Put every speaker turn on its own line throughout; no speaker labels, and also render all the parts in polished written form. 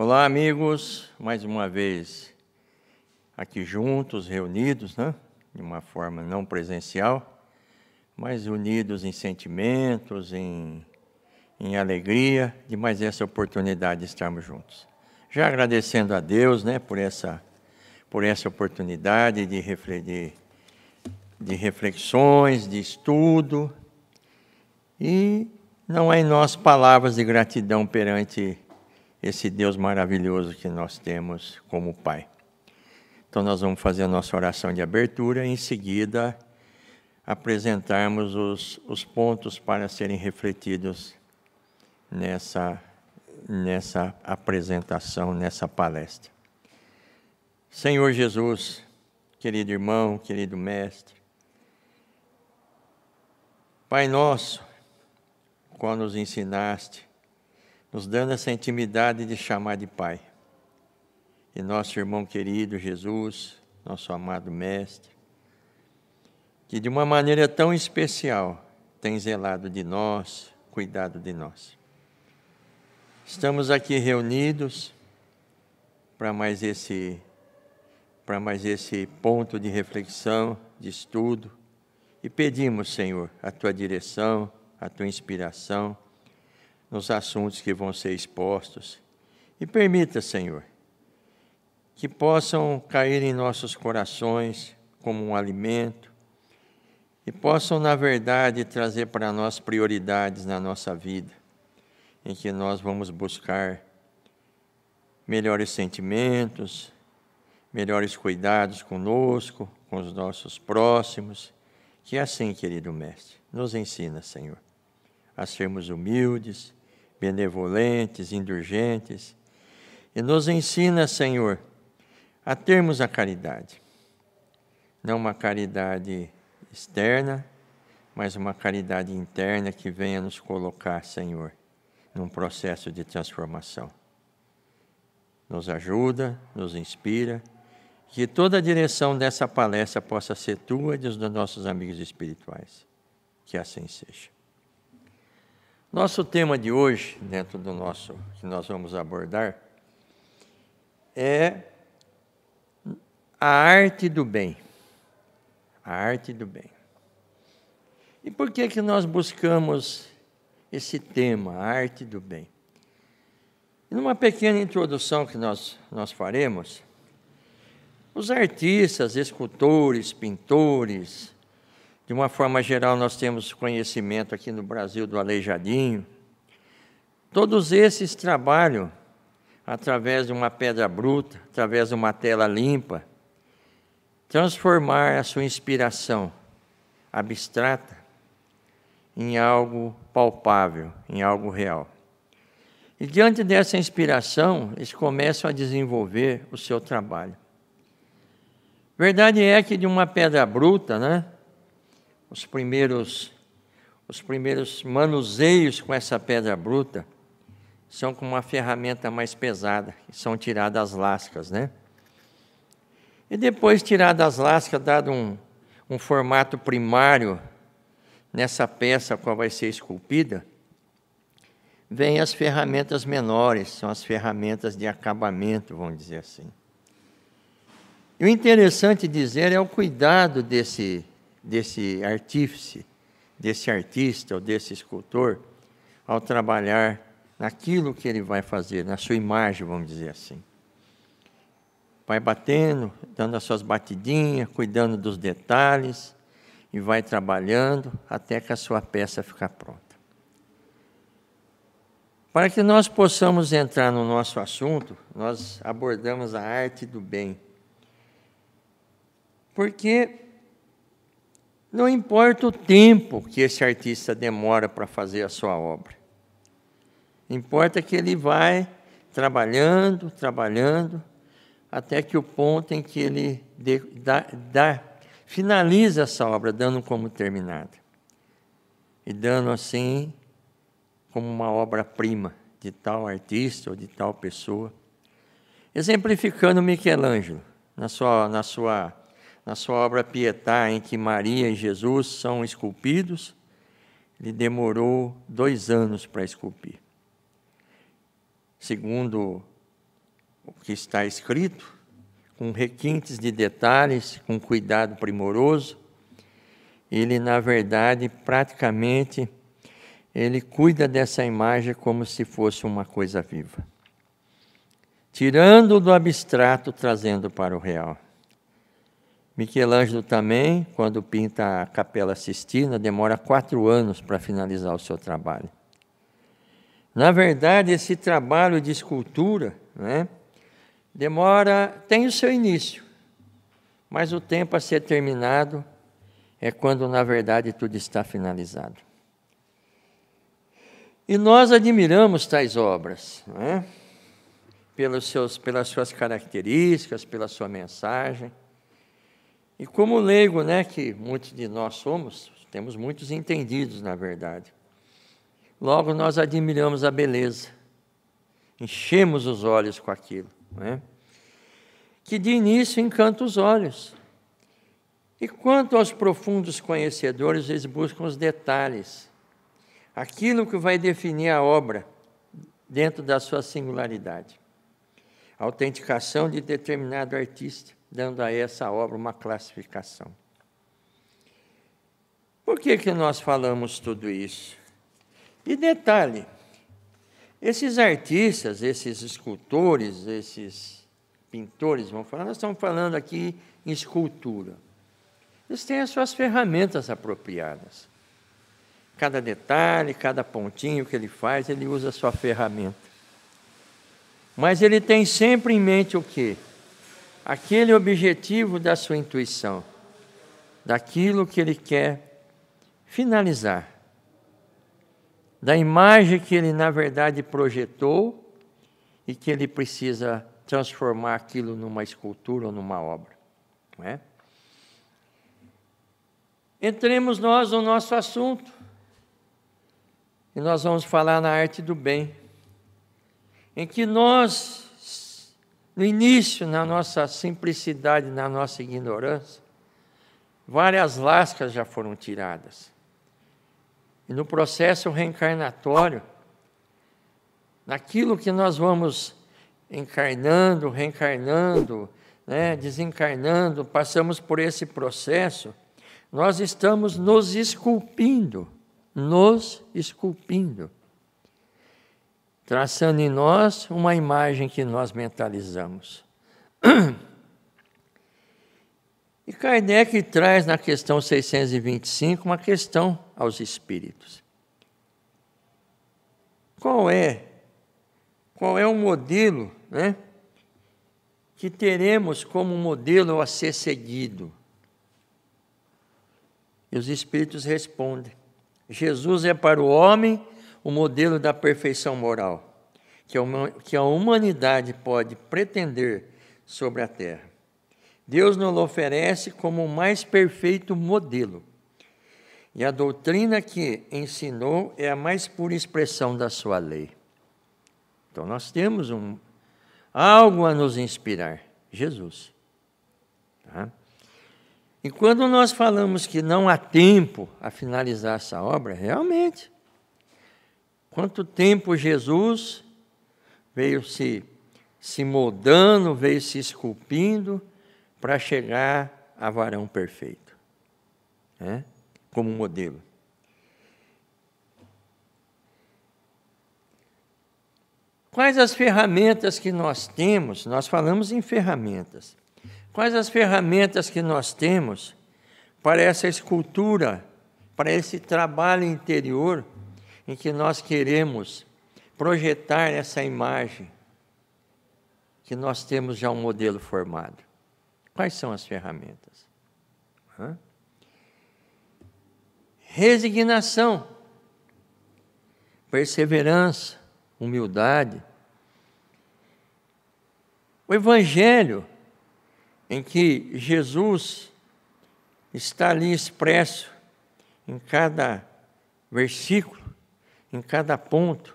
Olá, amigos, mais uma vez aqui juntos, reunidos, né? De uma forma não presencial, mas unidos em sentimentos, em alegria, de mais essa oportunidade de estarmos juntos. Já agradecendo a Deus, né, por essa oportunidade de reflexões, de estudo, e não há em nós palavras de gratidão perante esse Deus maravilhoso que nós temos como Pai. Então nós vamos fazer a nossa oração de abertura e em seguida apresentarmos os pontos para serem refletidos nessa apresentação, nessa palestra. Senhor Jesus, querido irmão, querido mestre, Pai nosso, qual nos ensinaste, nos dando essa intimidade de chamar de Pai. E nosso irmão querido Jesus, nosso amado Mestre, que de uma maneira tão especial tem zelado de nós, cuidado de nós. Estamos aqui reunidos para mais esse ponto de reflexão, de estudo, e pedimos, Senhor, a Tua direção, a Tua inspiração nos assuntos que vão ser expostos. E permita, Senhor, que possam cair em nossos corações como um alimento e possam, na verdade, trazer para nós prioridades na nossa vida, em que nós vamos buscar melhores sentimentos, melhores cuidados conosco, com os nossos próximos. Que assim, querido Mestre, nos ensina, Senhor, a sermos humildes, benevolentes, indulgentes, e nos ensina, Senhor, a termos a caridade. Não uma caridade externa, mas uma caridade interna que venha nos colocar, Senhor, num processo de transformação. Nos ajuda, nos inspira, que toda a direção dessa palestra possa ser tua e dos nossos amigos espirituais. Que assim seja. Nosso tema de hoje, dentro do nosso, que nós vamos abordar, é a arte do bem. A arte do bem. E por que nós buscamos esse tema, a arte do bem? E numa pequena introdução que nós faremos, os artistas, escultores, pintores, de uma forma geral nós temos conhecimento aqui no Brasil do Aleijadinho, todos esses trabalham através de uma pedra bruta, através de uma tela limpa, transformar a sua inspiração abstrata em algo palpável, em algo real. E diante dessa inspiração, eles começam a desenvolver o seu trabalho. Verdade é que de uma pedra bruta, né, os primeiros manuseios com essa pedra bruta são com uma ferramenta mais pesada, que são tiradas as lascas, né? E depois, tiradas as lascas, dado um formato primário nessa peça qual vai ser esculpida, vêm as ferramentas menores, são as ferramentas de acabamento, vamos dizer assim. E o interessante dizer é o cuidado desse artífice, desse artista ou desse escultor, ao trabalhar naquilo que ele vai fazer, na sua imagem, vamos dizer assim. Vai batendo, dando as suas batidinhas, cuidando dos detalhes, e vai trabalhando até que a sua peça ficar pronta. Para que nós possamos entrar no nosso assunto, nós abordamos a arte do bem. Porque não importa o tempo que esse artista demora para fazer a sua obra. Importa que ele vai trabalhando, até que o ponto em que ele finaliza essa obra, dando como terminada. E dando assim, como uma obra-prima de tal artista ou de tal pessoa. Exemplificando Michelangelo, na sua obra Pietà, em que Maria e Jesus são esculpidos, ele demorou 2 anos para esculpir. Segundo o que está escrito, com requintes de detalhes, com cuidado primoroso. Ele, na verdade, praticamente, ele cuida dessa imagem como se fosse uma coisa viva. Tirando do abstrato, trazendo para o real. Michelangelo também, quando pinta a Capela Sistina, demora 4 anos para finalizar o seu trabalho. Na verdade, esse trabalho de escultura, né, tem o seu início, mas o tempo a ser terminado é quando, na verdade, tudo está finalizado. E nós admiramos tais obras, não é? Pelas suas características, pela sua mensagem. E como leigo, né, que muitos de nós somos, temos muitos entendidos, na verdade. Logo, nós admiramos a beleza, enchemos os olhos com aquilo, né? Que de início encanta os olhos. E quanto aos profundos conhecedores, eles buscam os detalhes, aquilo que vai definir a obra dentro da sua singularidade. A autenticação de determinado artista, dando a essa obra uma classificação. Por que nós falamos tudo isso? E detalhe, esses artistas, esses escultores, esses pintores, vamos falar, nós estamos falando aqui em escultura. Eles têm as suas ferramentas apropriadas. Cada detalhe, cada pontinho que ele faz, ele usa a sua ferramenta. Mas ele tem sempre em mente o quê? Aquele objetivo da sua intuição, daquilo que ele quer finalizar, da imagem que ele, na verdade, projetou e que ele precisa transformar aquilo numa escultura ou numa obra. Não é? Entremos nós no nosso assunto, e nós vamos falar na arte do bem, em que nós, no início, na nossa simplicidade, na nossa ignorância, várias lascas já foram tiradas. E no processo reencarnatório, naquilo que nós vamos encarnando, reencarnando, né, desencarnando, passamos por esse processo, nós estamos nos esculpindo, traçando em nós uma imagem que nós mentalizamos. E Kardec traz na questão 625 uma questão aos espíritos. Qual é o modelo, né, que teremos como modelo a ser seguido? E os espíritos respondem: Jesus é para o homem o modelo da perfeição moral, que a humanidade pode pretender sobre a terra. Deus nos oferece como o mais perfeito modelo. E a doutrina que ensinou é a mais pura expressão da sua lei. Então nós temos algo a nos inspirar, Jesus. Tá? E quando nós falamos que não há tempo a finalizar essa obra, realmente, quanto tempo Jesus veio se moldando, veio se esculpindo para chegar a varão perfeito, né? Como modelo. Quais as ferramentas que nós temos? Nós falamos em ferramentas. Quais as ferramentas que nós temos para essa escultura, para esse trabalho interior em que nós queremos projetar essa imagem, que nós temos já um modelo formado? Quais são as ferramentas? Resignação, perseverança, humildade. O Evangelho, em que Jesus está ali expresso em cada versículo, em cada ponto,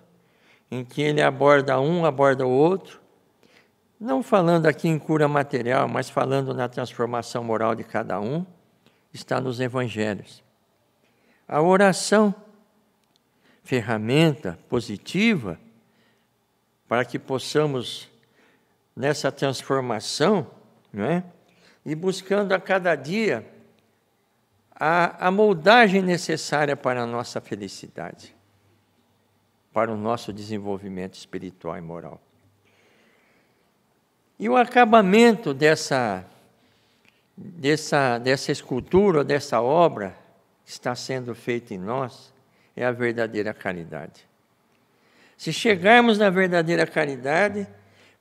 em que ele aborda o outro, não falando aqui em cura material, mas falando na transformação moral de cada um, está nos Evangelhos. A oração, ferramenta positiva para que possamos nessa transformação, não é? E buscando a cada dia a moldagem necessária para a nossa felicidade, para o nosso desenvolvimento espiritual e moral. E o acabamento dessa escultura, dessa obra que está sendo feita em nós, é a verdadeira caridade. Se chegarmos na verdadeira caridade,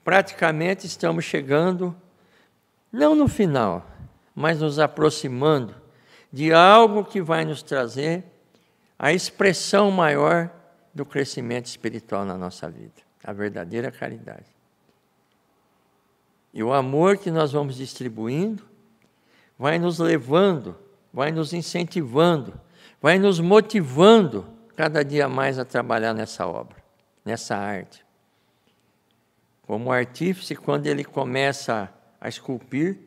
praticamente estamos chegando, não no final, mas nos aproximando de algo que vai nos trazer a expressão maior do crescimento espiritual na nossa vida, a verdadeira caridade. E o amor que nós vamos distribuindo vai nos levando, vai nos incentivando, vai nos motivando cada dia mais a trabalhar nessa obra, nessa arte. Como artífice, quando ele começa a esculpir,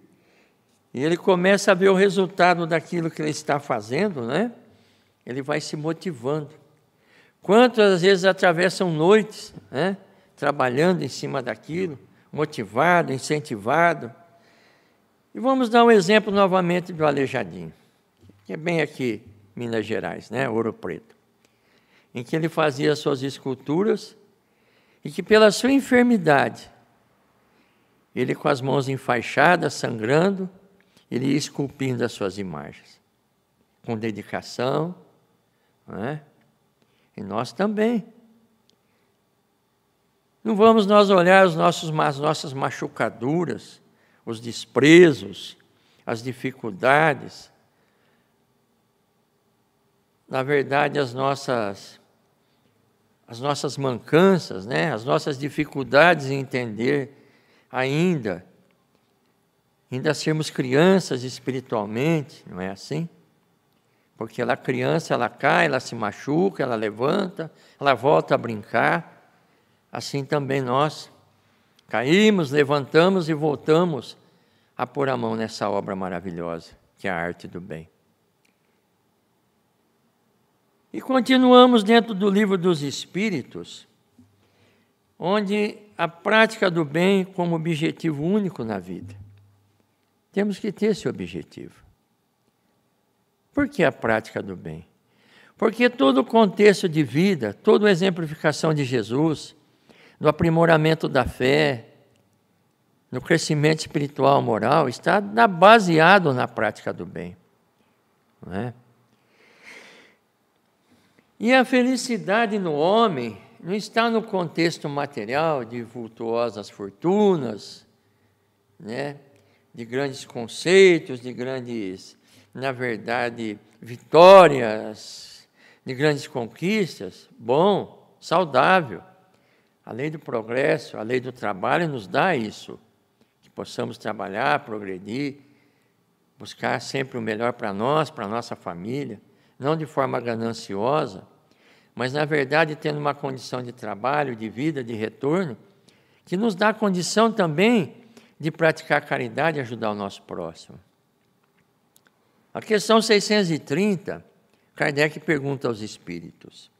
e ele começa a ver o resultado daquilo que ele está fazendo, né? Ele vai se motivando. Quantas vezes atravessam noites, né? Trabalhando em cima daquilo, motivado, incentivado. E vamos dar um exemplo novamente do Aleijadinho, que é bem aqui, Minas Gerais, né? Ouro Preto, em que ele fazia suas esculturas e que pela sua enfermidade, ele com as mãos enfaixadas, sangrando, ele ia esculpindo as suas imagens, com dedicação, não é? E nós também. Não vamos nós olhar as nossas machucaduras, os desprezos, as dificuldades, na verdade as nossas mancanças, né? As nossas dificuldades em entender ainda sermos crianças espiritualmente, não é assim? Porque ela criança, ela cai, ela se machuca, ela levanta, ela volta a brincar. Assim também nós caímos, levantamos e voltamos a pôr a mão nessa obra maravilhosa, que é a arte do bem. E continuamos dentro do Livro dos Espíritos, onde a prática do bem como objetivo único na vida. Temos que ter esse objetivo. Por que a prática do bem? Porque todo o contexto de vida, toda a exemplificação de Jesus, no aprimoramento da fé, no crescimento espiritual e moral, está baseado na prática do bem. Não é? E a felicidade no homem não está no contexto material de vultuosas fortunas, né? De grandes conceitos, de grandes, na verdade, vitórias, de grandes conquistas. Bom, saudável. A lei do progresso, a lei do trabalho nos dá isso, que possamos trabalhar, progredir, buscar sempre o melhor para nós, para a nossa família, não de forma gananciosa, mas, na verdade, tendo uma condição de trabalho, de vida, de retorno, que nos dá a condição também de praticar caridade e ajudar o nosso próximo. A questão 630, Kardec pergunta aos espíritos: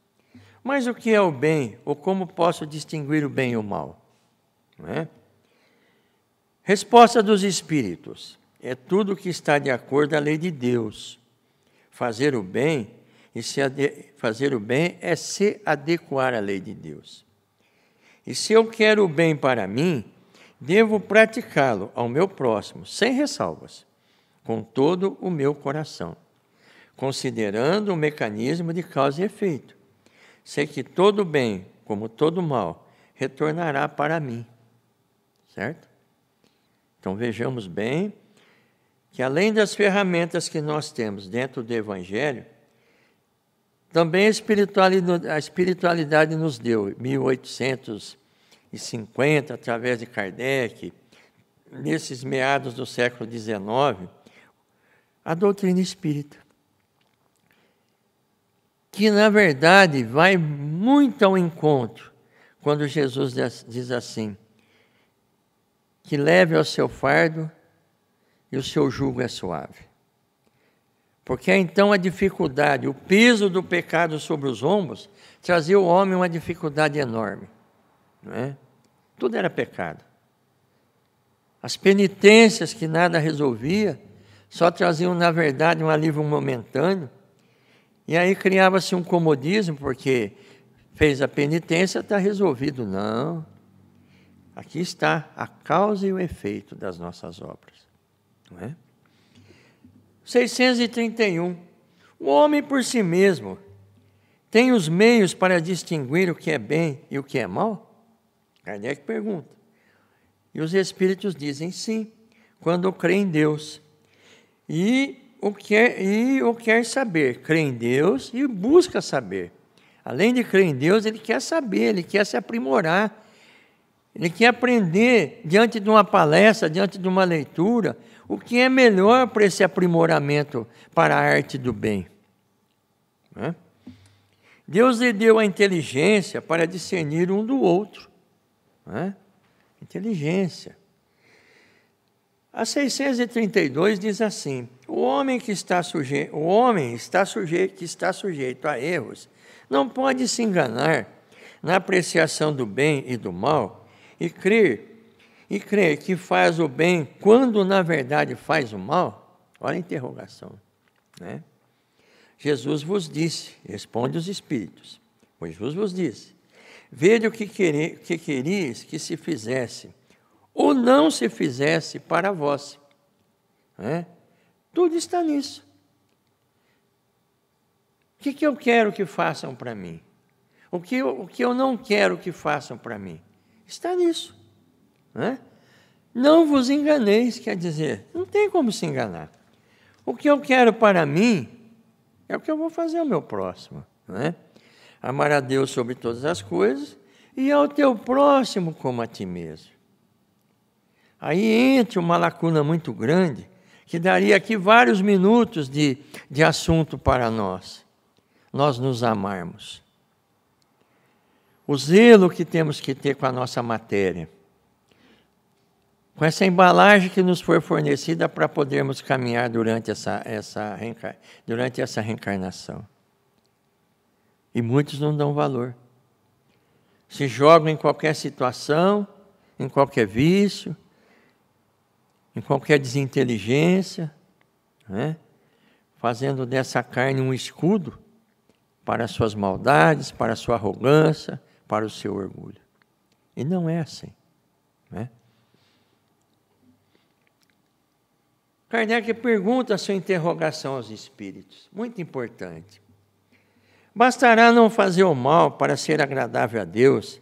mas o que é o bem, ou como posso distinguir o bem e o mal? Não é? Resposta dos espíritos: é tudo que está de acordo à lei de Deus. Fazer o bem é se adequar à lei de Deus. E se eu quero o bem para mim, devo praticá-lo ao meu próximo, sem ressalvas, com todo o meu coração, considerando o mecanismo de causa e efeito. Sei que todo bem, como todo mal, retornará para mim. Certo? Então vejamos bem que, além das ferramentas que nós temos dentro do Evangelho, também a espiritualidade nos deu, em 1850, através de Kardec, nesses meados do século XIX, a doutrina espírita, que, na verdade, vai muito ao encontro, quando Jesus diz assim, que leve ao seu fardo e o seu jugo é suave. Porque então a dificuldade, o peso do pecado sobre os ombros, trazia ao homem uma dificuldade enorme. Não é? Tudo era pecado. As penitências que nada resolvia, só traziam, na verdade, um alívio momentâneo. E aí criava-se um comodismo, porque fez a penitência, está resolvido. Não. Aqui está a causa e o efeito das nossas obras. Não é? 631. O homem por si mesmo tem os meios para distinguir o que é bem e o que é mal? Kardec pergunta. E os espíritos dizem sim, quando crê em Deus. E o quer saber. Crê em Deus e busca saber. Além de crer em Deus, ele quer saber, ele quer se aprimorar. Ele quer aprender, diante de uma palestra, diante de uma leitura, o que é melhor para esse aprimoramento para a arte do bem. Né? Deus lhe deu a inteligência para discernir um do outro. Né? Inteligência. A 632 diz assim: o homem que está sujeito a erros não pode se enganar na apreciação do bem e do mal e crer que faz o bem quando na verdade faz o mal. Olha a interrogação, né? Jesus vos disse, responde os espíritos, pois Jesus vos disse: vede o que queríeis que se fizesse ou não se fizesse para vós. Né? Tudo está nisso. O que eu quero que façam para mim? O que eu não quero que façam para mim? Está nisso. Né? Não vos enganeis, quer dizer, não tem como se enganar. O que eu quero para mim é o que eu vou fazer ao meu próximo. Né? Amar a Deus sobre todas as coisas e ao teu próximo como a ti mesmo. Aí entra uma lacuna muito grande, que daria aqui vários minutos de assunto para nós nos amarmos. O zelo que temos que ter com a nossa matéria, com essa embalagem que nos foi fornecida para podermos caminhar durante essa reencarnação. E muitos não dão valor. Se jogam em qualquer situação, em qualquer vício, em qualquer desinteligência, né? Fazendo dessa carne um escudo para as suas maldades, para a sua arrogância, para o seu orgulho. E não é assim. Né? Kardec pergunta a sua interrogação aos espíritos, muito importante. Bastará não fazer o mal para ser agradável a Deus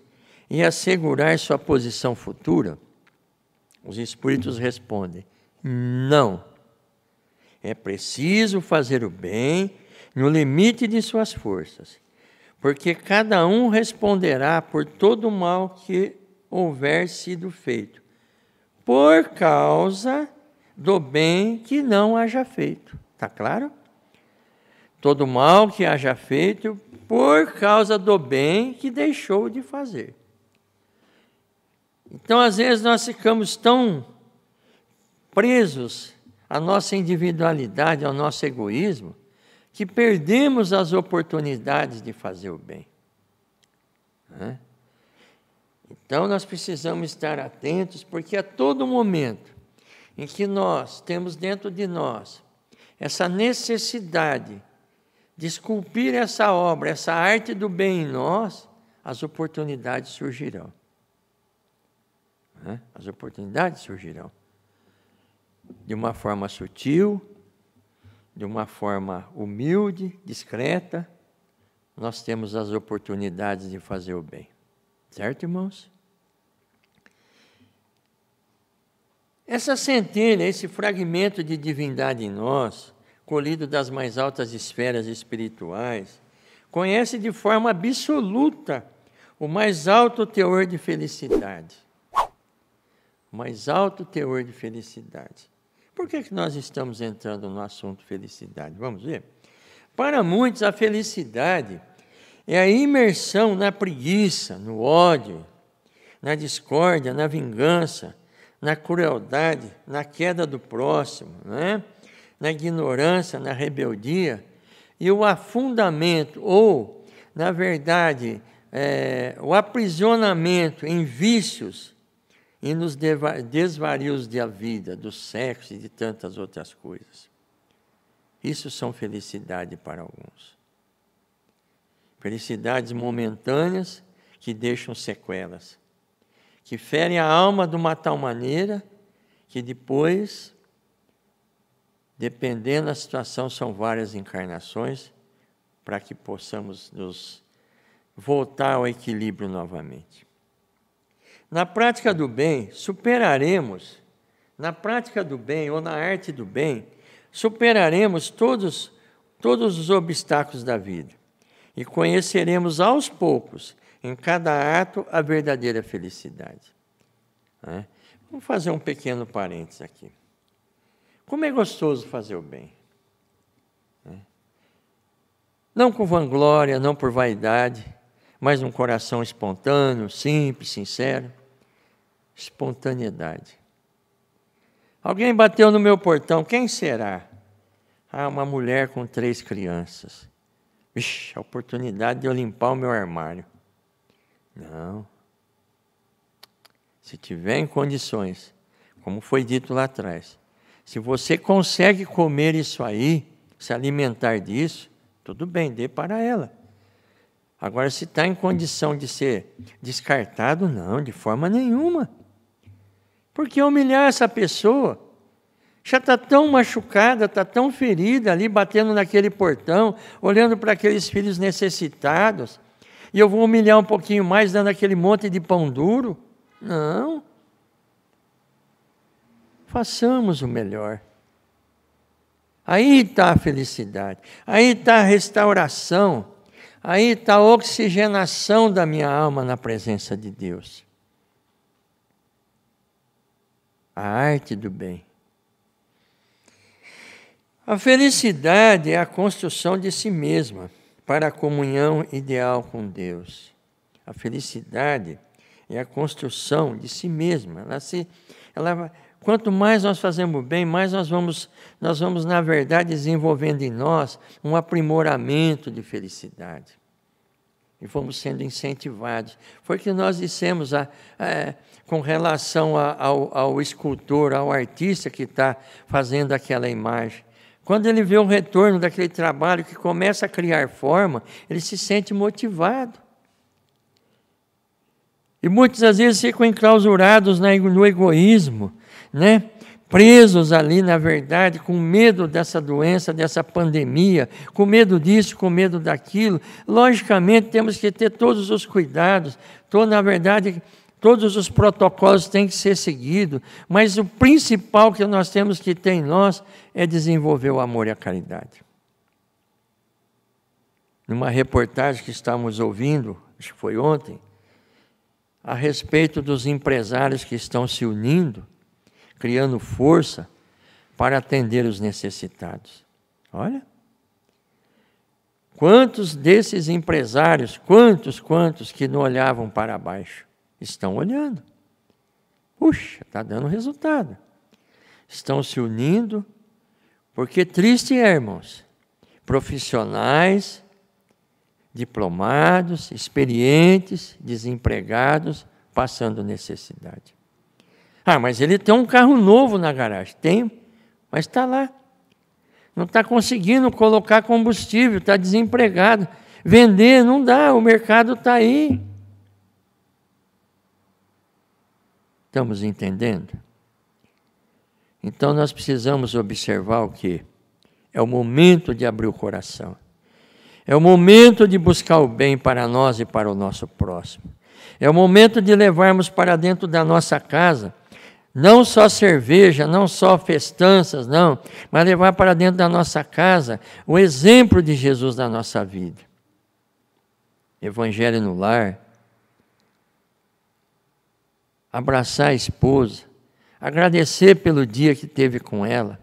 e assegurar sua posição futura? Os espíritos respondem: não. É preciso fazer o bem no limite de suas forças, porque cada um responderá por todo o mal que houver sido feito, por causa do bem que não haja feito. Está claro? Todo mal que haja feito por causa do bem que deixou de fazer. Então, às vezes, nós ficamos tão presos à nossa individualidade, ao nosso egoísmo, que perdemos as oportunidades de fazer o bem. Né? Então, nós precisamos estar atentos, porque a todo momento em que nós temos dentro de nós essa necessidade de esculpir essa obra, essa arte do bem em nós, as oportunidades surgirão. As oportunidades surgirão de uma forma sutil, de uma forma humilde, discreta. Nós temos as oportunidades de fazer o bem. Certo, irmãos? Essa centelha, esse fragmento de divindade em nós, colhido das mais altas esferas espirituais, conhece de forma absoluta o mais alto teor de felicidade. O mais alto teor de felicidade. Por que nós estamos entrando no assunto felicidade? Vamos ver? Para muitos, a felicidade é a imersão na preguiça, no ódio, na discórdia, na vingança, na crueldade, na queda do próximo, né? Na ignorância, na rebeldia, e o afundamento, ou, na verdade, o aprisionamento em vícios e nos desvarios da vida, do sexo e de tantas outras coisas. Isso são felicidade para alguns. Felicidades momentâneas que deixam sequelas, que ferem a alma de uma tal maneira que depois, dependendo da situação, são várias encarnações para que possamos nos voltar ao equilíbrio novamente. Na prática do bem, superaremos, na prática do bem ou na arte do bem, superaremos todos os obstáculos da vida e conheceremos aos poucos, em cada ato, a verdadeira felicidade. Vamos fazer um pequeno parênteses aqui. Como é gostoso fazer o bem. Não com vanglória, não por vaidade, mas num coração espontâneo, simples, sincero. Espontaneidade. Alguém bateu no meu portão, quem será? Uma mulher com 3 crianças. Vixe, a oportunidade de eu limpar o meu armário. Não. Se tiver em condições, como foi dito lá atrás, se você consegue comer isso aí, se alimentar disso, tudo bem, dê para ela. Agora, se está em condição de ser descartado, não, de forma nenhuma. Porque humilhar essa pessoa, já está tão machucada, está tão ferida ali, batendo naquele portão, olhando para aqueles filhos necessitados, e eu vou humilhar um pouquinho mais, dando aquele monte de pão duro? Não. Façamos o melhor. Aí está a felicidade, aí está a restauração, aí está a oxigenação da minha alma na presença de Deus. A arte do bem. A felicidade é a construção de si mesma para a comunhão ideal com Deus. A felicidade é a construção de si mesma. Quanto mais nós fazemos bem, mais nós vamos, na verdade, desenvolvendo em nós um aprimoramento de felicidade. E fomos sendo incentivados. Foi o que nós dissemos com relação ao escultor, ao artista que está fazendo aquela imagem. Quando ele vê o retorno daquele trabalho que começa a criar forma, ele se sente motivado. E muitas das vezes ficam enclausurados no egoísmo, né? Presos ali, na verdade, com medo dessa doença, dessa pandemia, com medo disso, com medo daquilo. Logicamente, temos que ter todos os cuidados, na verdade, todos os protocolos têm que ser seguidos, mas o principal que nós temos que ter em nós é desenvolver o amor e a caridade. Numa reportagem que estávamos ouvindo, acho que foi ontem, a respeito dos empresários que estão se unindo, criando força para atender os necessitados. Olha, quantos desses empresários, quantos que não olhavam para baixo, estão olhando. Puxa, está dando resultado. Estão se unindo, porque triste é, irmãos, profissionais, diplomados, experientes, desempregados, passando necessidade. Mas ele tem um carro novo na garagem. Tem, mas está lá. Não está conseguindo colocar combustível, está desempregado. Vender não dá, o mercado está aí. Estamos entendendo? Então nós precisamos observar o quê? É o momento de abrir o coração. É o momento de buscar o bem para nós e para o nosso próximo. É o momento de levarmos para dentro da nossa casa não só cerveja, não só festanças, não, mas levar para dentro da nossa casa o exemplo de Jesus na nossa vida. Evangelho no lar. Abraçar a esposa, agradecer pelo dia que teve com ela.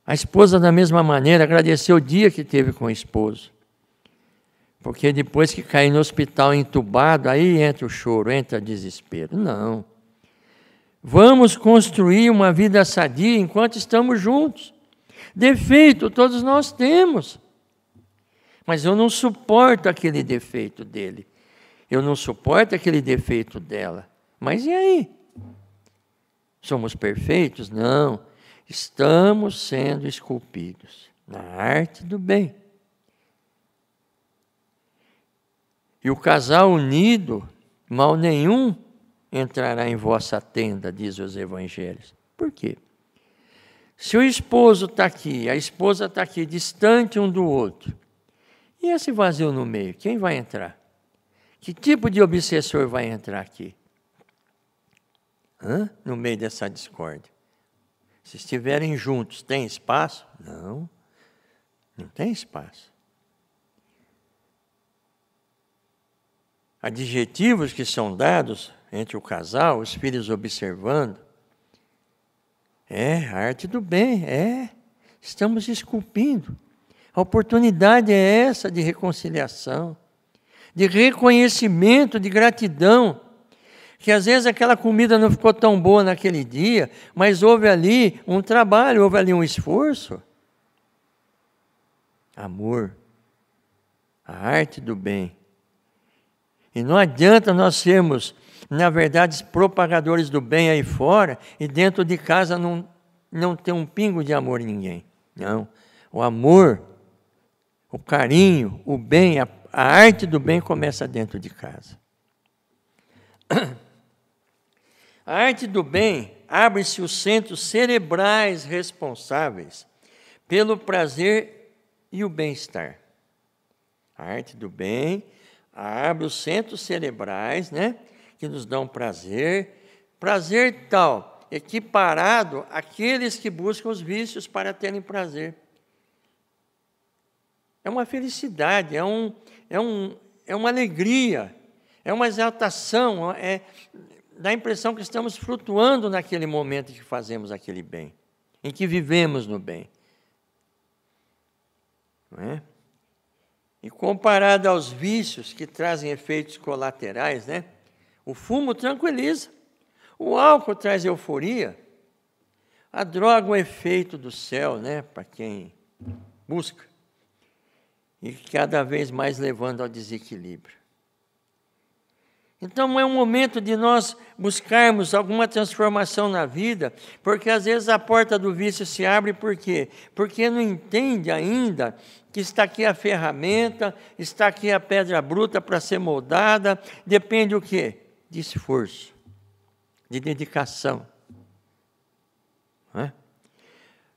A esposa, da mesma maneira, agradecer o dia que teve com o esposo. Porque depois que cair no hospital entubado, aí entra o choro, entra o desespero. Não. Vamos construir uma vida sadia enquanto estamos juntos. Defeito todos nós temos. Mas eu não suporto aquele defeito dele. Eu não suporto aquele defeito dela. Mas e aí? somos perfeitos? Não. Estamos sendo esculpidos na arte do bem. E o casal unido, mal nenhum entrará em vossa tenda, diz os evangelhos. Por quê? Se o esposo está aqui, a esposa está aqui, distante um do outro, e esse vazio no meio, quem vai entrar? Que tipo de obsessor vai entrar aqui? No meio dessa discórdia? Se estiverem juntos, tem espaço? Não, não tem espaço. Adjetivos que são dados entre o casal, os filhos observando. A arte do bem, estamos esculpindo. A oportunidade é essa de reconciliação, de reconhecimento, de gratidão. Que às vezes aquela comida não ficou tão boa naquele dia, mas houve ali um trabalho, houve ali um esforço. Amor, a arte do bem. E não adianta nós sermos, na verdade, propagadores do bem aí fora e dentro de casa não ter um pingo de amor em ninguém. Não. O amor, o carinho, o bem, a arte do bem começa dentro de casa. A arte do bem abre-se os centros cerebrais responsáveis pelo prazer e o bem-estar. A arte do bem abre os centros cerebrais, que nos dão prazer tal, equiparado àqueles que buscam os vícios para terem prazer. É uma felicidade, é uma alegria, é uma exaltação, dá a impressão que estamos flutuando naquele momento em que fazemos aquele bem, em que vivemos no bem. Não é? E comparado aos vícios que trazem efeitos colaterais, o fumo tranquiliza, o álcool traz euforia, a droga é o efeito do céu, para quem busca, e cada vez mais levando ao desequilíbrio. Então é um momento de nós buscarmos alguma transformação na vida, porque às vezes a porta do vício se abre, por quê? Porque não entende ainda que está aqui a ferramenta, está aqui a pedra bruta para ser moldada, depende o quê? De esforço, de dedicação.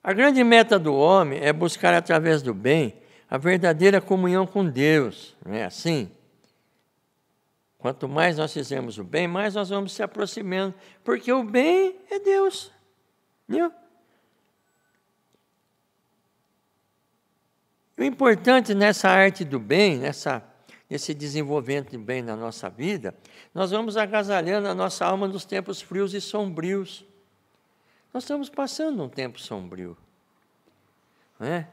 A grande meta do homem é buscar através do bem a verdadeira comunhão com Deus, não é assim? Quanto mais nós fizermos o bem, mais nós vamos se aproximando, porque o bem é Deus. Viu? O importante nessa arte do bem, nesse desenvolvimento do bem na nossa vida, nós vamos agasalhando a nossa alma nos tempos frios e sombrios. Nós estamos passando um tempo sombrio. Não é?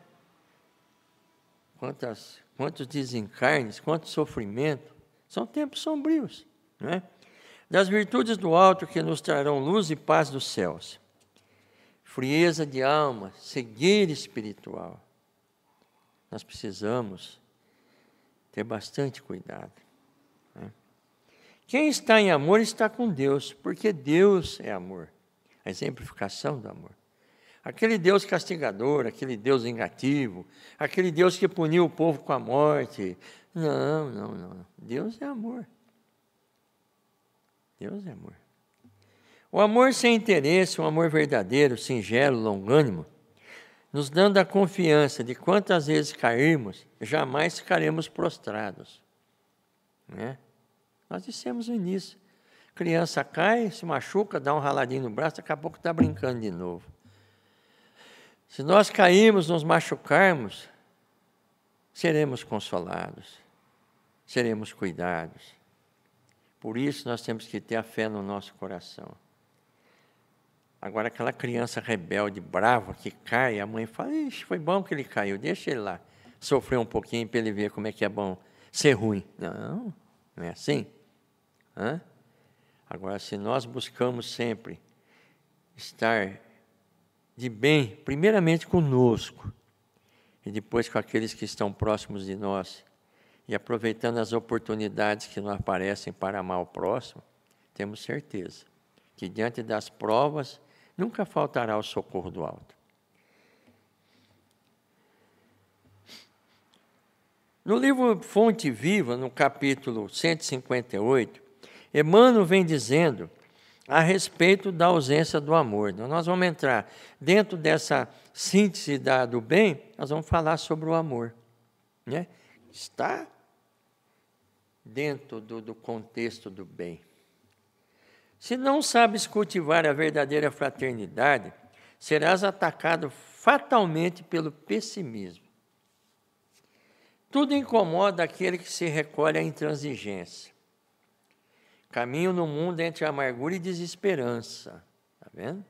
Quantos desencarnes, quanto sofrimento. São tempos sombrios, Das virtudes do alto que nos trarão luz e paz dos céus. Frieza de alma, cegueira espiritual. Nós precisamos ter bastante cuidado. Quem está em amor está com Deus, porque Deus é amor. A exemplificação do amor. Aquele Deus castigador, aquele Deus vingativo, aquele Deus que puniu o povo com a morte. Não. Deus é amor. Deus é amor. O amor sem interesse, um amor verdadeiro, singelo, longânimo, nos dando a confiança de quantas vezes cairmos, jamais ficaremos prostrados. Nós dissemos no início. Criança cai, se machuca, dá um raladinho no braço, daqui a pouco está brincando de novo. Se nós cairmos, nos machucarmos, seremos consolados, seremos cuidados. Por isso nós temos que ter a fé no nosso coração. Agora aquela criança rebelde, brava, que cai, a mãe fala, ixi, foi bom que ele caiu, deixa ele lá, sofrer um pouquinho para ele ver como é que é bom ser ruim. Não é assim. Agora, se nós buscamos sempre estar de bem, primeiramente conosco, e depois com aqueles que estão próximos de nós, e aproveitando as oportunidades que nos aparecem para amar o próximo, temos certeza que diante das provas nunca faltará o socorro do alto. No livro Fonte Viva, no capítulo 158, Emmanuel vem dizendo a respeito da ausência do amor. Então, nós vamos entrar dentro dessa síntese do bem, nós vamos falar sobre o amor, né? Está dentro do contexto do bem. Se não sabes cultivar a verdadeira fraternidade, serás atacado fatalmente pelo pessimismo. Tudo incomoda aquele que se recolhe à intransigência. Caminho no mundo entre amargura e desesperança. Está vendo?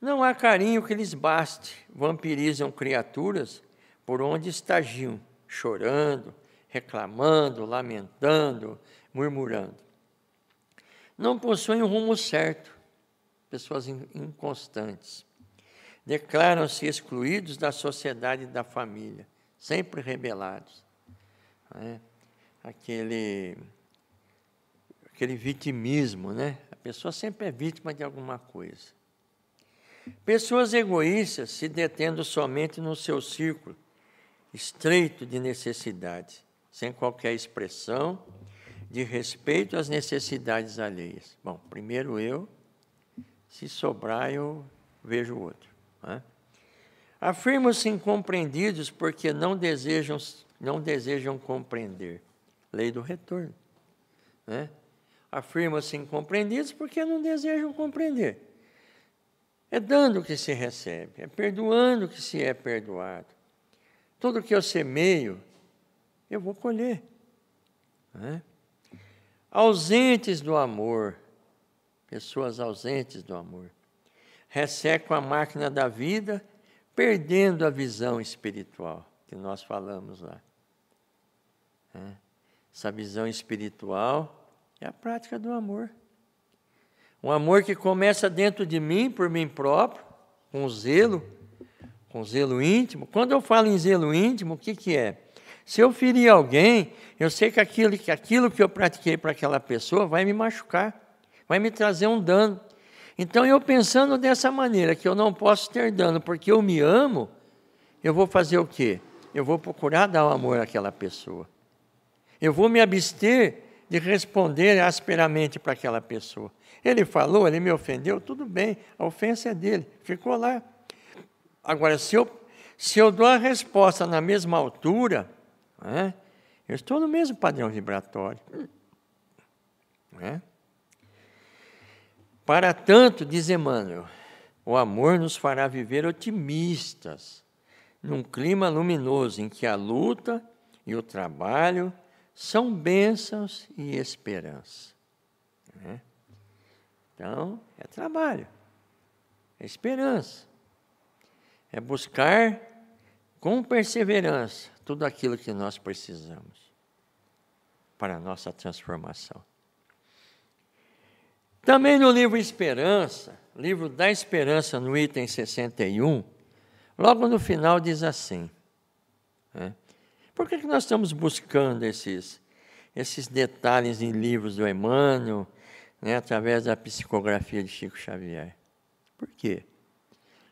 Não há carinho que lhes baste. Vampirizam criaturas por onde estagiam, chorando, reclamando, lamentando, murmurando. Não possuem um rumo certo. Pessoas inconstantes. Declaram-se excluídos da sociedade e da família, sempre rebelados. Né? Aquele vitimismo, né? A pessoa sempre é vítima de alguma coisa. Pessoas egoístas se detendo somente no seu círculo estreito de necessidades, sem qualquer expressão de respeito às necessidades alheias. Bom, primeiro eu, se sobrar eu vejo o outro. Né? Afirmam-se incompreendidos porque não desejam compreender. Lei do retorno. Né? Afirmam-se incompreendidos porque não desejam compreender. É dando que se recebe, é perdoando que se é perdoado. Tudo que eu semeio, eu vou colher. Né? Ausentes do amor, pessoas ausentes do amor, ressecam a máquina da vida, perdendo a visão espiritual, que nós falamos lá. Essa visão espiritual é a prática do amor. Um amor que começa dentro de mim, por mim próprio, com zelo íntimo. Quando eu falo em zelo íntimo, o que é? Se eu ferir alguém, eu sei que aquilo que eu pratiquei para aquela pessoa vai me machucar, vai me trazer um dano. Então, eu pensando dessa maneira, que eu não posso ter dano porque eu me amo, eu vou fazer o quê? Eu vou procurar dar o amor àquela pessoa. Eu vou me abster de responder asperamente para aquela pessoa. Ele falou, ele me ofendeu, tudo bem, a ofensa é dele, ficou lá. Agora, se eu dou a resposta na mesma altura, eu estou no mesmo padrão vibratório. Para tanto, diz Emmanuel, o amor nos fará viver otimistas, num clima luminoso em que a luta e o trabalho são bênçãos e esperança. Então, é trabalho, é esperança, é buscar com perseverança tudo aquilo que nós precisamos para a nossa transformação. Também no livro Esperança, livro da Esperança, no item 61, logo no final diz assim, por que nós estamos buscando esses detalhes em livros do Emmanuel, através da psicografia de Chico Xavier? Por quê?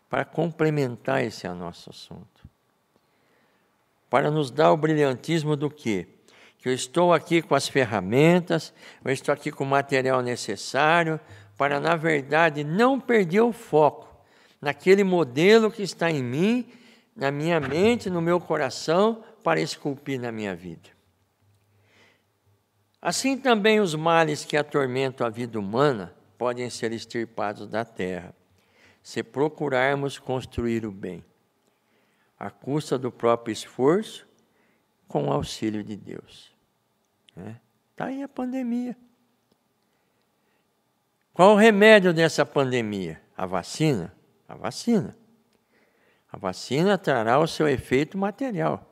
Para complementar esse nosso assunto. Para nos dar o brilhantismo do quê? Que eu estou aqui com as ferramentas, eu estou aqui com o material necessário para, na verdade, não perder o foco naquele modelo que está em mim, na minha mente, no meu coração, para esculpir na minha vida. Assim também os males que atormentam a vida humana podem ser extirpados da terra, se procurarmos construir o bem, à custa do próprio esforço, com o auxílio de Deus. Está aí a pandemia. Qual o remédio dessa pandemia? A vacina? A vacina. A vacina trará o seu efeito material.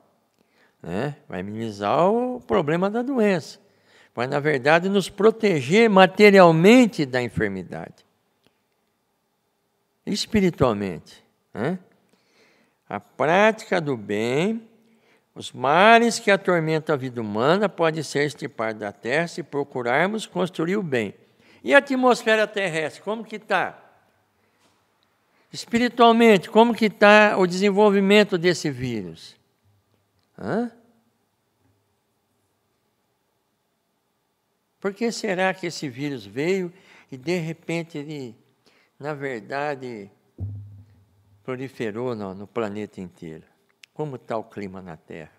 Vai minimizar o problema da doença. Vai, na verdade, nos proteger materialmente da enfermidade. Espiritualmente. A prática do bem, os males que atormentam a vida humana podem ser extirpados da terra se procurarmos construir o bem. E a atmosfera terrestre, como que está? Espiritualmente, como que está o desenvolvimento desse vírus? Por que será que esse vírus veio e, de repente, ele, na verdade, proliferou no planeta inteiro? Como está o clima na Terra?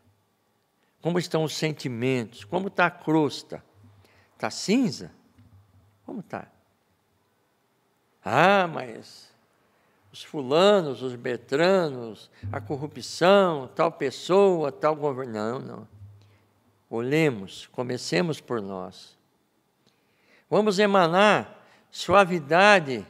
Como estão os sentimentos? Como está a crosta? Está cinza? Como está? Ah, mas os fulanos, os betranos, a corrupção, tal pessoa, tal governo. Não. Olhemos, comecemos por nós. Vamos emanar suavidade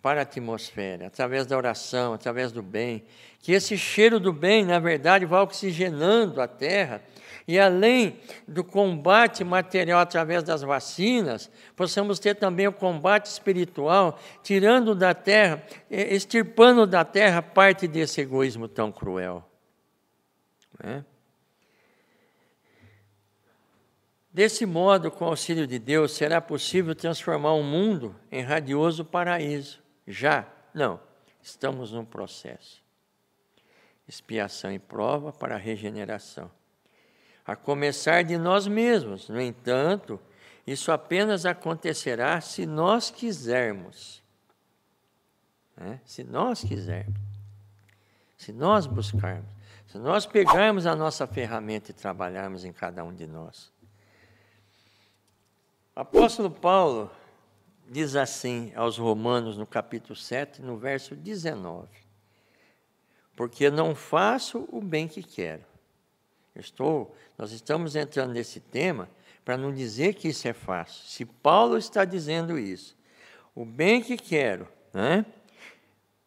para a atmosfera, através da oração, através do bem. Que esse cheiro do bem, na verdade, vá oxigenando a terra. E além do combate material através das vacinas, possamos ter também o combate espiritual, tirando da terra, extirpando da terra parte desse egoísmo tão cruel. Desse modo, com o auxílio de Deus, será possível transformar o mundo em radioso paraíso. Já? Não. Estamos num processo. Expiação e prova para a regeneração. A começar de nós mesmos. No entanto, isso apenas acontecerá se nós quisermos. Se nós quisermos. Se nós buscarmos. Se nós pegarmos a nossa ferramenta e trabalharmos em cada um de nós. O apóstolo Paulo diz assim aos Romanos, no capítulo 7, no verso 19. Porque não faço o bem que quero. Nós estamos entrando nesse tema para não dizer que isso é fácil. Se Paulo está dizendo isso, o bem que quero,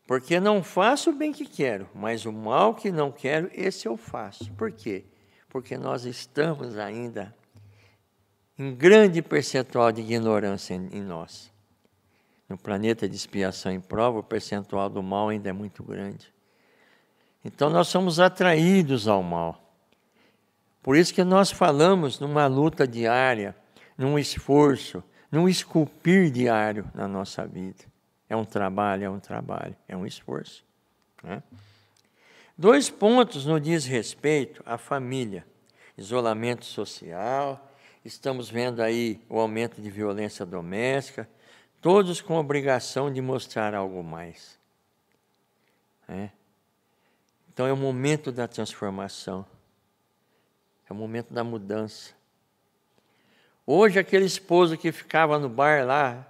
porque não faço o bem que quero, mas o mal que não quero, esse eu faço. Por quê? Porque nós estamos ainda em grande percentual de ignorância em nós. No planeta de expiação e prova, o percentual do mal ainda é muito grande. Então, nós somos atraídos ao mal. Por isso que nós falamos numa luta diária, num esforço, num esculpir diário na nossa vida. É um trabalho, é um esforço. 2 pontos no diz respeito à família. Isolamento social, estamos vendo aí o aumento de violência doméstica, todos com obrigação de mostrar algo mais. Então é o momento da transformação. É o momento da mudança. Hoje, aquele esposo que ficava no bar lá,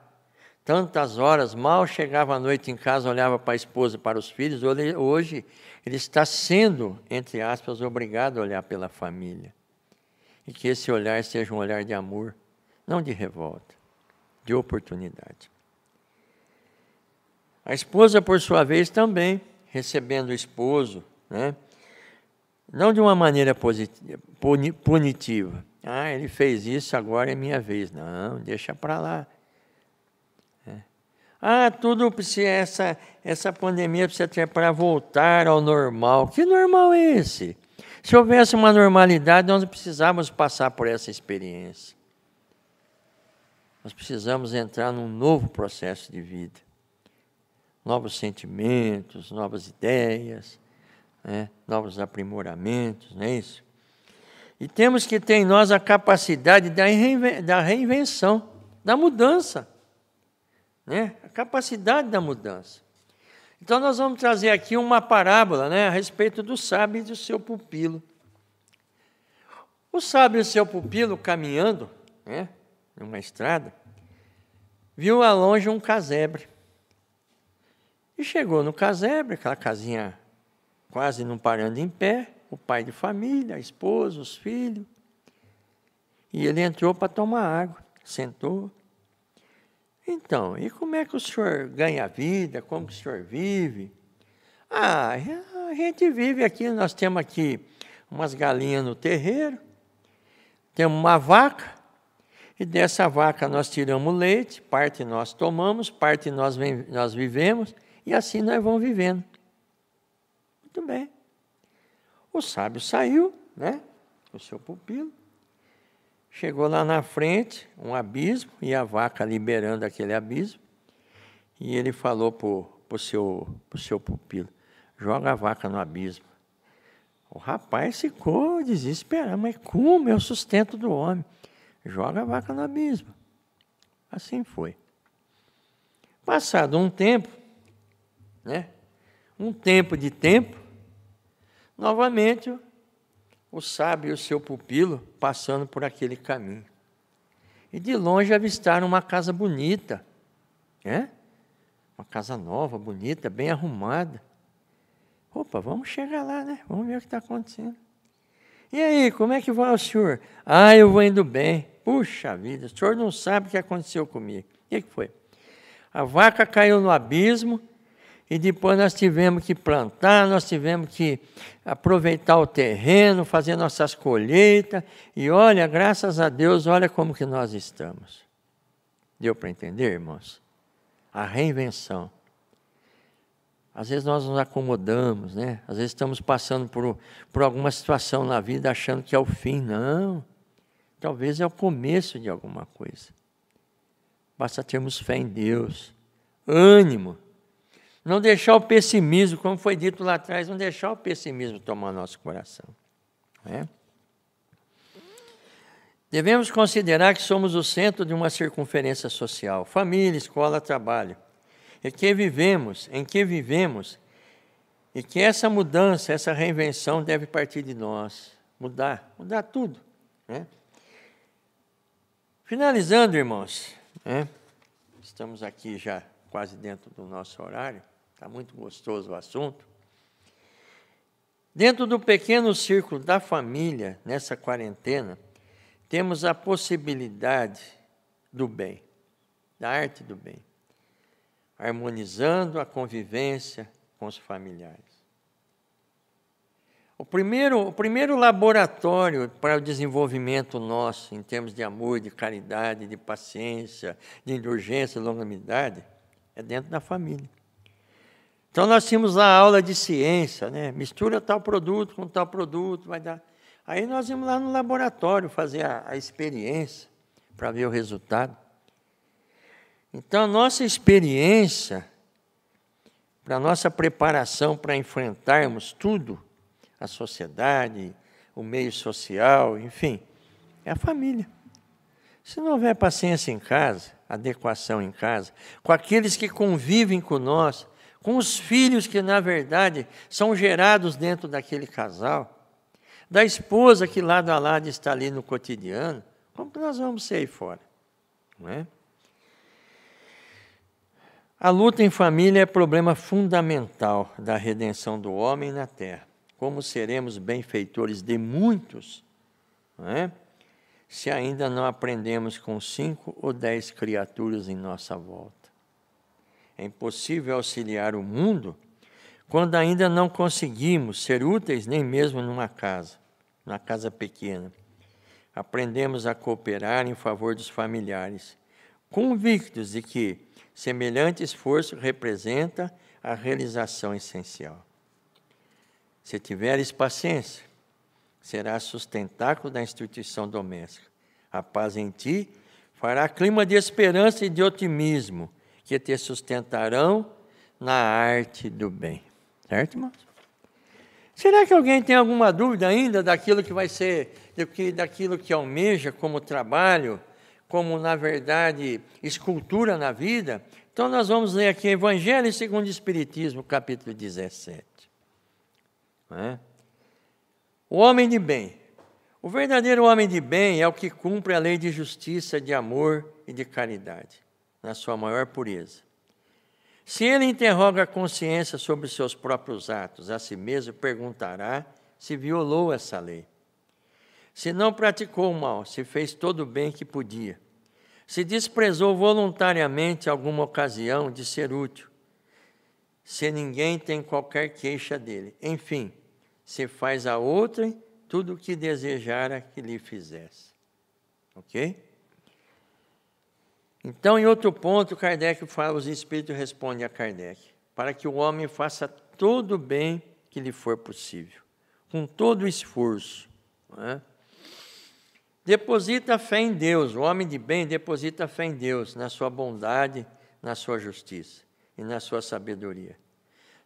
tantas horas, mal chegava à noite em casa, olhava para a esposa e para os filhos, hoje ele está sendo, entre aspas, obrigado a olhar pela família. E que esse olhar seja um olhar de amor, não de revolta, de oportunidade. A esposa, por sua vez, também, recebendo o esposo, não de uma maneira punitiva. Ele fez isso, agora é minha vez. Não, deixa para lá. Tudo precisa, essa pandemia precisa ter para voltar ao normal. Que normal é esse? Se houvesse uma normalidade, nós não precisávamos passar por essa experiência. Nós precisamos entrar num novo processo de vida. Novos sentimentos, novas ideias, novos aprimoramentos, não é isso? E temos que ter em nós a capacidade da reinvenção, da mudança. A capacidade da mudança. Então, nós vamos trazer aqui uma parábola a respeito do sábio e do seu pupilo. O sábio e o seu pupilo, caminhando numa estrada, viu ao longe um casebre. E chegou no casebre, aquela casinha quase não parando em pé, o pai de família, a esposa, os filhos. E ele entrou para tomar água, sentou. Então, e como é que o senhor ganha a vida? Como que o senhor vive? A gente vive aqui, nós temos aqui umas galinhas no terreiro, temos uma vaca, e dessa vaca nós tiramos leite, parte nós tomamos, parte nós vivemos, e assim nós vamos vivendo. Muito bem. O sábio saiu, o seu pupilo, Chegou lá na frente, um abismo, e a vaca liberando aquele abismo. E ele falou para o seu pupilo, joga a vaca no abismo. O rapaz ficou desesperado, mas como é o sustento do homem? Joga a vaca no abismo. Assim foi. Passado um tempo, um tempo de tempo, novamente o sábio e o seu pupilo passando por aquele caminho. E de longe avistaram uma casa bonita, uma casa nova, bonita, bem arrumada. Opa, vamos chegar lá, Vamos ver o que está acontecendo. E aí, como é que vai o senhor? Eu vou indo bem. Puxa vida, o senhor não sabe o que aconteceu comigo. O que foi? A vaca caiu no abismo e depois nós tivemos que plantar, nós tivemos que aproveitar o terreno, fazer nossas colheitas. E olha, graças a Deus, olha como que nós estamos. Deu para entender, irmãos? A reinvenção. Às vezes nós nos acomodamos, Às vezes estamos passando por alguma situação na vida achando que é o fim. Não. Talvez é o começo de alguma coisa. Basta termos fé em Deus. Ânimo. Não deixar o pessimismo, como foi dito lá atrás, não deixar o pessimismo tomar nosso coração. Devemos considerar que somos o centro de uma circunferência social. Família, escola, trabalho. Em que vivemos, e que essa mudança, essa reinvenção deve partir de nós. Mudar tudo. Finalizando, irmãos, estamos aqui já quase dentro do nosso horário, está muito gostoso o assunto. Dentro do pequeno círculo da família, nessa quarentena, temos a possibilidade do bem, da arte do bem, harmonizando a convivência com os familiares. O primeiro laboratório para o desenvolvimento nosso, em termos de amor, de caridade, de paciência, de indulgência, de longanimidade, é dentro da família. Então, nós tínhamos lá a aula de ciência, mistura tal produto com tal produto, vai dar. Aí nós íamos lá no laboratório fazer a experiência para ver o resultado. Então, a nossa experiência, para a nossa preparação para enfrentarmos tudo, a sociedade, o meio social, enfim, é a família. Se não houver paciência em casa, adequação em casa, com aqueles que convivem com nós, com os filhos que, na verdade, são gerados dentro daquele casal, da esposa que lado a lado está ali no cotidiano, como que nós vamos ser aí fora? Não é? A luta em família é problema fundamental da redenção do homem na terra. Como seremos benfeitores de muitos, se ainda não aprendemos com 5 ou 10 criaturas em nossa volta? É impossível auxiliar o mundo quando ainda não conseguimos ser úteis nem mesmo numa casa pequena. Aprendemos a cooperar em favor dos familiares, convictos de que semelhante esforço representa a realização essencial. Se tiveres paciência, serás sustentáculo da instituição doméstica. A paz em ti fará clima de esperança e de otimismo, que te sustentarão na arte do bem. Certo, irmãos? Será que alguém tem alguma dúvida ainda daquilo que vai ser, daquilo que almeja como trabalho, como, na verdade, escultura na vida? Então, nós vamos ler aqui Evangelho segundo o Espiritismo, capítulo 17. O homem de bem. O verdadeiro homem de bem é o que cumpre a lei de justiça, de amor e de caridade, na sua maior pureza. Se ele interroga a consciência sobre os seus próprios atos, a si mesmo perguntará se violou essa lei. Se não praticou o mal, se fez todo o bem que podia, se desprezou voluntariamente alguma ocasião de ser útil, se ninguém tem qualquer queixa dele. Enfim, se faz a outrem tudo o que desejara que lhe fizesse. Ok? Então, em outro ponto, Kardec fala, os Espíritos respondem a Kardec, para que o homem faça todo o bem que lhe for possível, com todo o esforço. Deposita fé em Deus. O homem de bem deposita fé em Deus, na sua bondade, na sua justiça e na sua sabedoria.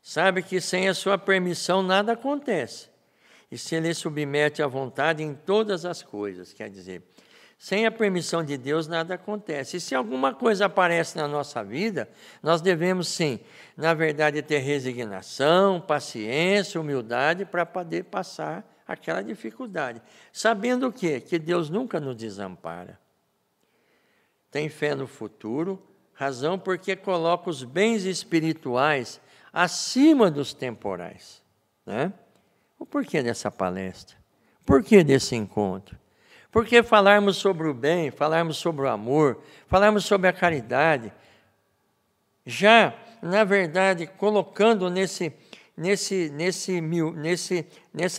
Sabe que sem a sua permissão nada acontece. E se ele submete à vontade em todas as coisas, quer dizer, sem a permissão de Deus nada acontece. E se alguma coisa aparece na nossa vida, nós devemos sim, na verdade, ter resignação, paciência, humildade para poder passar aquela dificuldade. Sabendo o quê? Que Deus nunca nos desampara. Tem fé no futuro, razão porque coloca os bens espirituais acima dos temporais. Né? O porquê dessa palestra? O porquê desse encontro? Porque falarmos sobre o bem, falarmos sobre o amor, falarmos sobre a caridade, já, na verdade, colocando nessa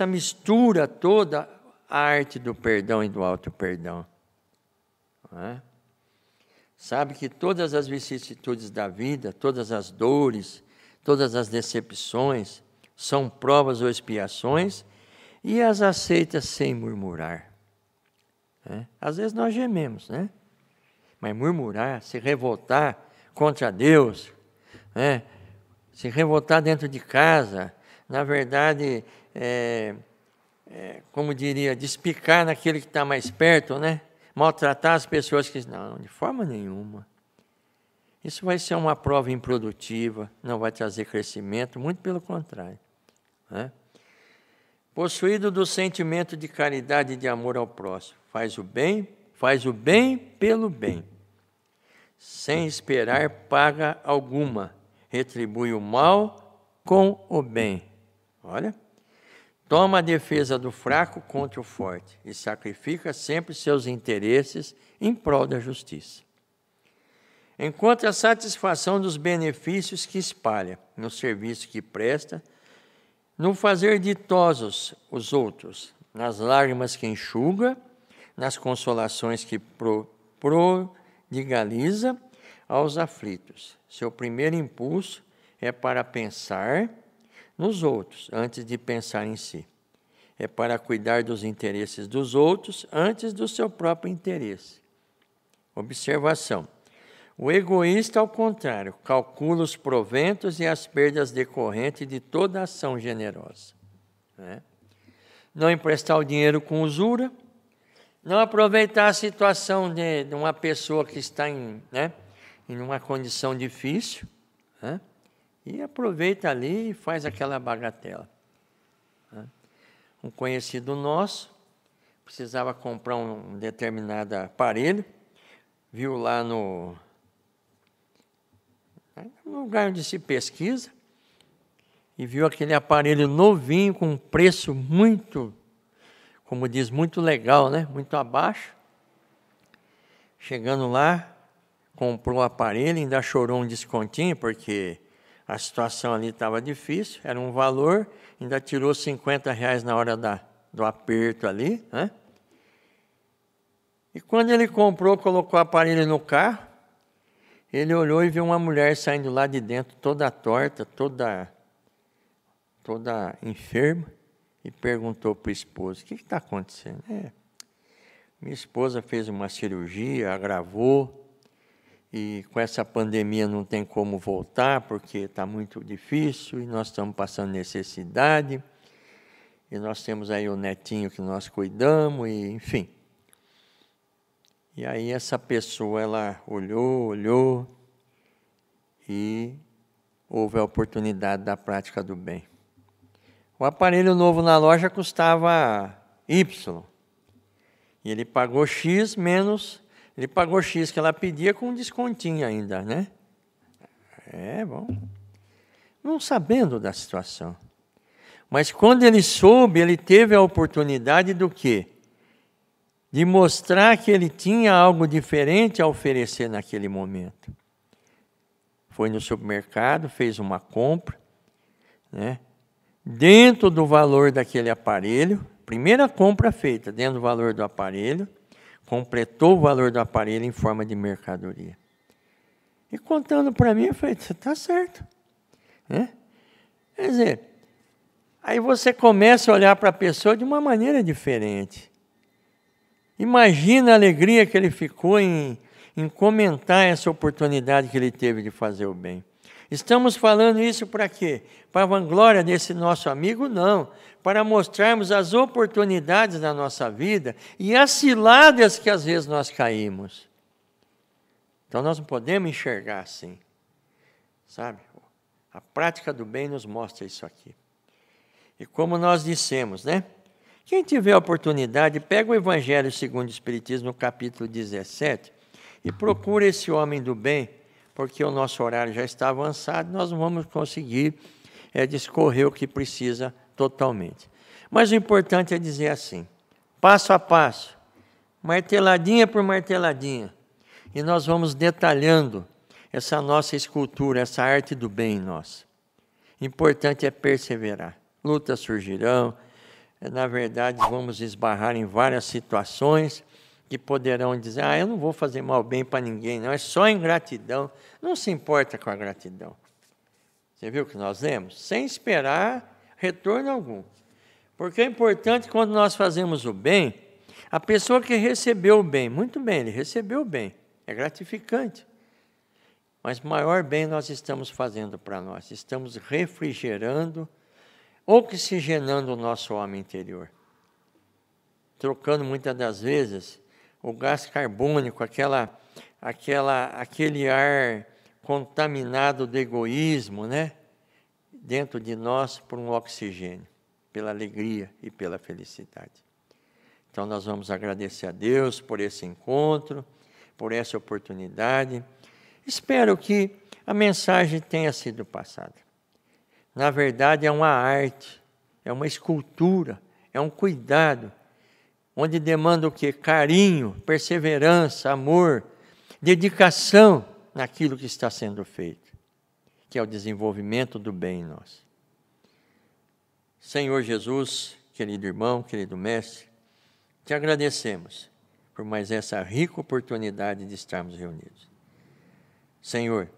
mistura toda a arte do perdão e do auto-perdão. Não é? Sabe que todas as vicissitudes da vida, todas as dores, todas as decepções, são provas ou expiações, e as aceita sem murmurar. Às vezes nós gememos, né? Mas murmurar, se revoltar contra Deus, né? Se revoltar dentro de casa, na verdade, como diria, despicar naquele que está mais perto, né? Maltratar as pessoas que... Não, de forma nenhuma. Isso vai ser uma prova improdutiva, não vai trazer crescimento, muito pelo contrário. Né? Possuído do sentimento de caridade e de amor ao próximo, faz o bem pelo bem, sem esperar paga alguma, retribui o mal com o bem. Olha, toma a defesa do fraco contra o forte e sacrifica sempre seus interesses em prol da justiça. Encontra a satisfação dos benefícios que espalha, no serviço que presta, no fazer ditosos os outros, nas lágrimas que enxuga, nas consolações que prodigaliza aos aflitos. Seu primeiro impulso é para pensar nos outros, antes de pensar em si. É para cuidar dos interesses dos outros, antes do seu próprio interesse. Observação. O egoísta, ao contrário, calcula os proventos e as perdas decorrentes de toda ação generosa. Né? Não emprestar o dinheiro com usura, não aproveitar a situação de uma pessoa que está em uma condição difícil, né? E aproveita ali e faz aquela bagatela. Né? Um conhecido nosso precisava comprar um determinado aparelho, viu lá no lugar onde se pesquisa, e viu aquele aparelho novinho com um preço muito, como diz, muito legal, né? Muito abaixo. Chegando lá, comprou o aparelho, ainda chorou um descontinho, porque a situação ali estava difícil, era um valor, ainda tirou R$50 na hora do aperto ali, né? E quando ele comprou, colocou o aparelho no carro, ele olhou e viu uma mulher saindo lá de dentro, toda torta, toda enferma, e perguntou para o esposo: o que está acontecendo? Minha esposa fez uma cirurgia, agravou, e com essa pandemia não tem como voltar, porque está muito difícil, e nós estamos passando necessidade, e nós temos aí o netinho que nós cuidamos, e enfim. E aí essa pessoa, ela olhou, e houve a oportunidade da prática do bem. O aparelho novo na loja custava Y. E ele pagou X menos, ele pagou X que ela pedia com um descontinho ainda, né? Bom. Não sabendo da situação. Mas quando ele soube, ele teve a oportunidade do quê? De mostrar que ele tinha algo diferente a oferecer naquele momento. Foi no supermercado, fez uma compra, né? Dentro do valor daquele aparelho, primeira compra feita dentro do valor do aparelho, completou o valor do aparelho em forma de mercadoria. E contando para mim, eu falei: você está certo. Né? Quer dizer, aí você começa a olhar para a pessoa de uma maneira diferente. Imagina a alegria que ele ficou em comentar essa oportunidade que ele teve de fazer o bem. Estamos falando isso para quê? Para a vanglória desse nosso amigo? Não. Para mostrarmos as oportunidades da nossa vida e as ciladas que às vezes nós caímos. Então nós não podemos enxergar assim. Sabe? A prática do bem nos mostra isso aqui. E como nós dissemos, né? Quem tiver a oportunidade, pega o Evangelho segundo o Espiritismo, no capítulo 17, e procura esse homem do bem, porque o nosso horário já está avançado, nós não vamos conseguir discorrer o que precisa totalmente. Mas o importante é dizer assim, passo a passo, marteladinha por marteladinha, e nós vamos detalhando essa nossa escultura, essa arte do bem em nós. Importante é perseverar. Lutas surgirão, na verdade vamos esbarrar em várias situações que poderão dizer, eu não vou fazer mal bem para ninguém, não, é só ingratidão. Não se importa com a gratidão. Você viu o que nós lemos? Sem esperar retorno algum. Porque é importante quando nós fazemos o bem, a pessoa que recebeu o bem, muito bem, ele recebeu o bem, é gratificante. Mas maior bem nós estamos fazendo para nós, estamos refrigerando, oxigenando o nosso homem interior. Trocando muitas das vezes o gás carbônico, aquele ar contaminado do egoísmo, né? Dentro de nós por um oxigênio, pela alegria e pela felicidade. Então nós vamos agradecer a Deus por esse encontro, por essa oportunidade. Espero que a mensagem tenha sido passada. Na verdade, é uma arte, é uma escultura, é um cuidado, onde demanda o quê? Carinho, perseverança, amor, dedicação naquilo que está sendo feito, que é o desenvolvimento do bem em nós. Senhor Jesus, querido irmão, querido mestre, te agradecemos por mais essa rica oportunidade de estarmos reunidos. Senhor,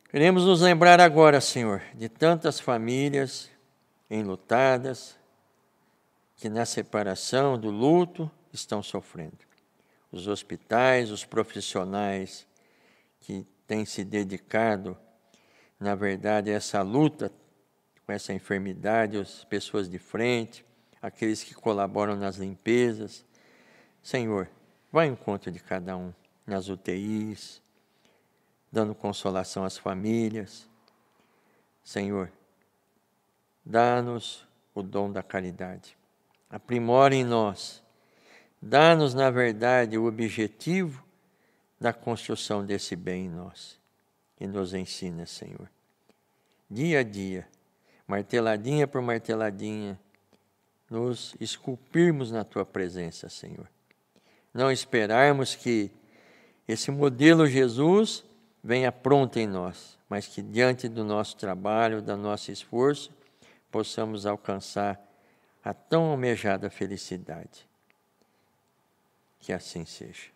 queremos nos lembrar agora, Senhor, de tantas famílias enlutadas, que na separação do luto estão sofrendo. Os hospitais, os profissionais que têm se dedicado, na verdade, a essa luta com essa enfermidade, as pessoas de frente, aqueles que colaboram nas limpezas. Senhor, vá ao encontro de cada um, nas UTIs, dando consolação às famílias. Senhor, dá-nos o dom da caridade. Aprimora em nós. Dá-nos, na verdade, o objetivo da construção desse bem em nós. E nos ensina, Senhor. Dia a dia, marteladinha por marteladinha, nos esculpirmos na Tua presença, Senhor. Não esperarmos que esse modelo Jesus venha pronto em nós, mas que diante do nosso trabalho, do nosso esforço, possamos alcançar a tão almejada felicidade. Que assim seja.